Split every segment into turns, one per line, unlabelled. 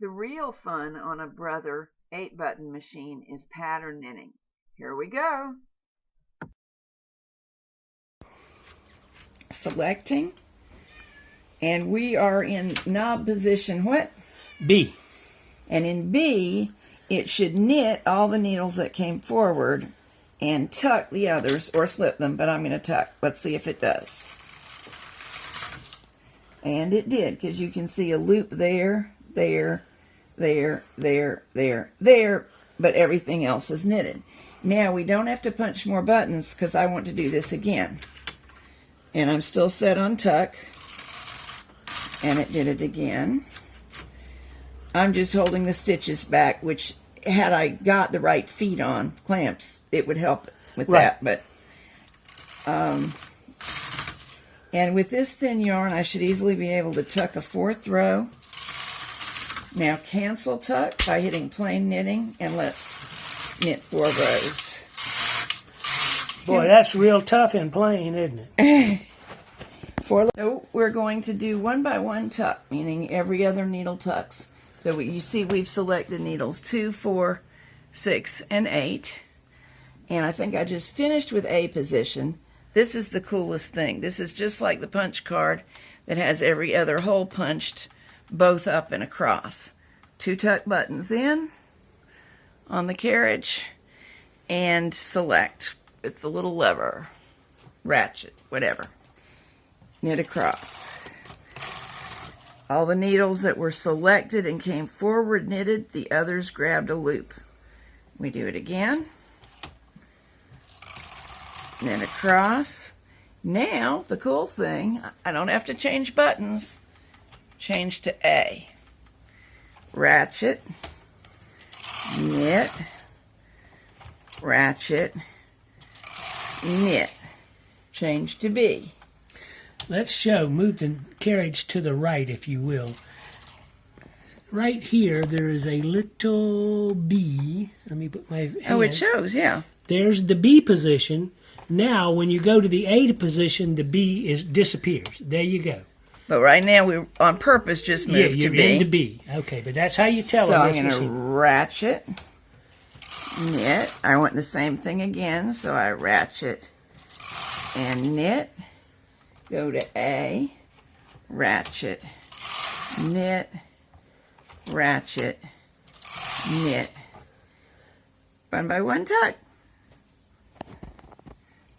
The real fun on a Brother 8-button machine is pattern knitting. Here we go. Selecting, and we are in knob position what?
B.
And in B, it should knit all the needles that came forward and tuck the others, or slip them, but I'm going to tuck. Let's see if it does. And it did, because you can see a loop there, there, there, there, there, there, but everything else is knitted. Now we don't have to punch more buttons because I want to do this again. And I'm still set on tuck, and it did it again. I'm just holding the stitches back, which had I got the right feet on clamps, it would help with that. But and with this thin yarn, I should easily be able to tuck a 4th row. Now cancel tuck by hitting plain knitting, and let's knit 4 rows.
Boy, that's real tough in plain, isn't it?
So we're going to do 1 by 1 tuck, meaning every other needle tucks. So you see we've selected needles 2, 4, 6, and 8. And I think I just finished with A position. This is the coolest thing. This is just like the punch card that has every other hole punched, both up and across. 2 tuck buttons in on the carriage, and select with the little lever, ratchet, whatever. Knit across. All the needles that were selected and came forward knitted, the others grabbed a loop. We do it again. Knit across. Now, the cool thing, I don't have to change buttons. Change to A. Ratchet, knit, ratchet, knit. Change to B.
Let's show, move the carriage to the right, if you will. Right here, there is a little B. Let me put my hand.
Oh, it shows, yeah.
There's the B position. Now, when you go to the A position, the B disappears. There you go.
But right now, we on purpose just moved to B.
Yeah, you're into B. Okay, but that's how you tell
So
it.
I'm going to ratchet, knit. I want the same thing again, so I ratchet and knit. Go to A, ratchet, knit, ratchet, knit. 1 by 1 tuck.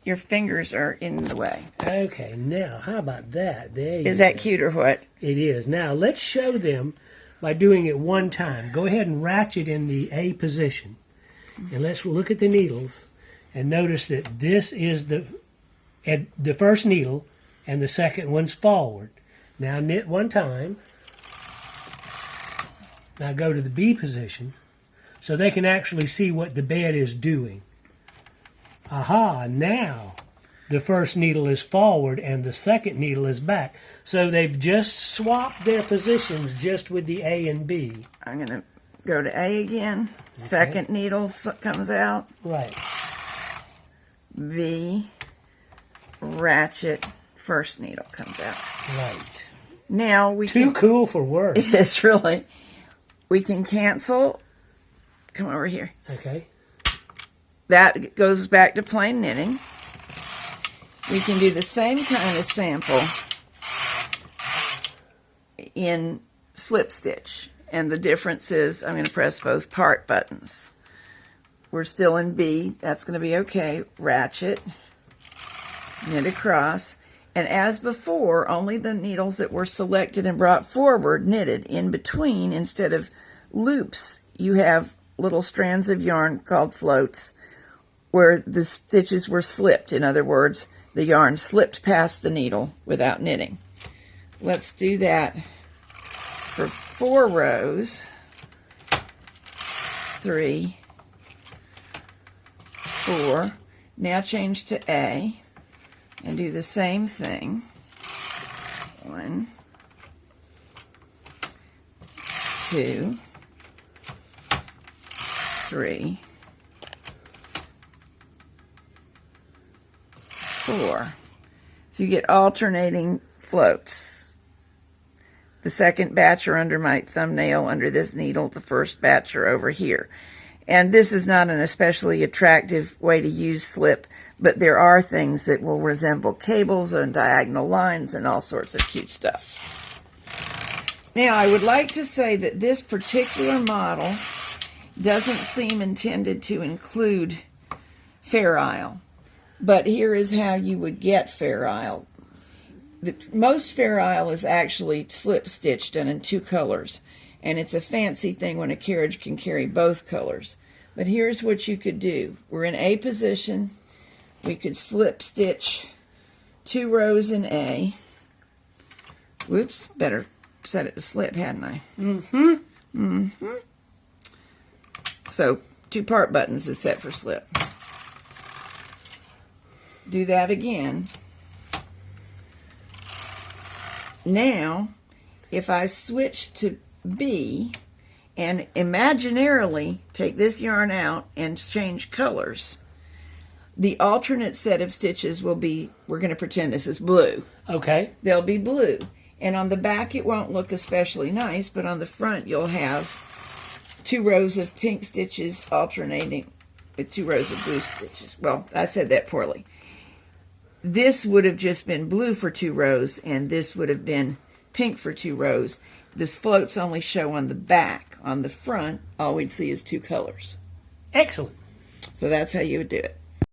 Your fingers are in the way.
Okay, now, how about that? There you
Is that cute or what?
It is. Now, let's show them by doing it one time. Go ahead and ratchet in the A position. And let's look at the needles and notice that this is the first needle and the second one's forward. Now knit 1 time. Now go to the B position so they can actually see what the bed is doing. Aha, now the first needle is forward and the second needle is back. So they've just swapped their positions just with the A and B.
I'm going to go to A again. Okay. Second needle comes out.
Right.
B, ratchet, first needle comes out.
Right.
Now we
Too cool for words.
It's really. We can cancel. Come over here.
Okay.
That goes back to plain knitting. We can do the same kind of sample in slip stitch. And the difference is I'm going to press both part buttons. We're still in B. That's going to be okay. Ratchet, knit across. And as before, only the needles that were selected and brought forward knitted. In between, instead of loops, you have little strands of yarn called floats where the stitches were slipped. In other words, the yarn slipped past the needle without knitting. Let's do that for 4 rows. 3, 4. Now change to A and do the same thing. 1, 2, 3, 4. So you get alternating floats. The second batch are under my thumbnail under this needle. The first batch are over here. And this is not an especially attractive way to use slip, but there are things that will resemble cables and diagonal lines and all sorts of cute stuff. Now, I would like to say that this particular model doesn't seem intended to include Fair Isle, but here is how you would get Fair Isle. Most Fair Isle is actually slip stitched and in 2 colors, and it's a fancy thing when a carriage can carry both colors. But here's what you could do. We're in A position. We could slip stitch 2 rows in A. Whoops, better set it to slip, hadn't I? So 2 part buttons is set for slip. Do that again. Now, if I switch to B and imaginarily take this yarn out and change colors, the alternate set of stitches will be, we're going to pretend this is blue.
Okay.
They'll be blue. And on the back it won't look especially nice, but on the front you'll have 2 rows of pink stitches alternating with 2 rows of blue stitches. Well, I said that poorly. This would have just been blue for 2 rows, and this would have been pink for 2 rows. This floats only show on the back. On the front, all we'd see is 2 colors.
Excellent.
So that's how you would do it.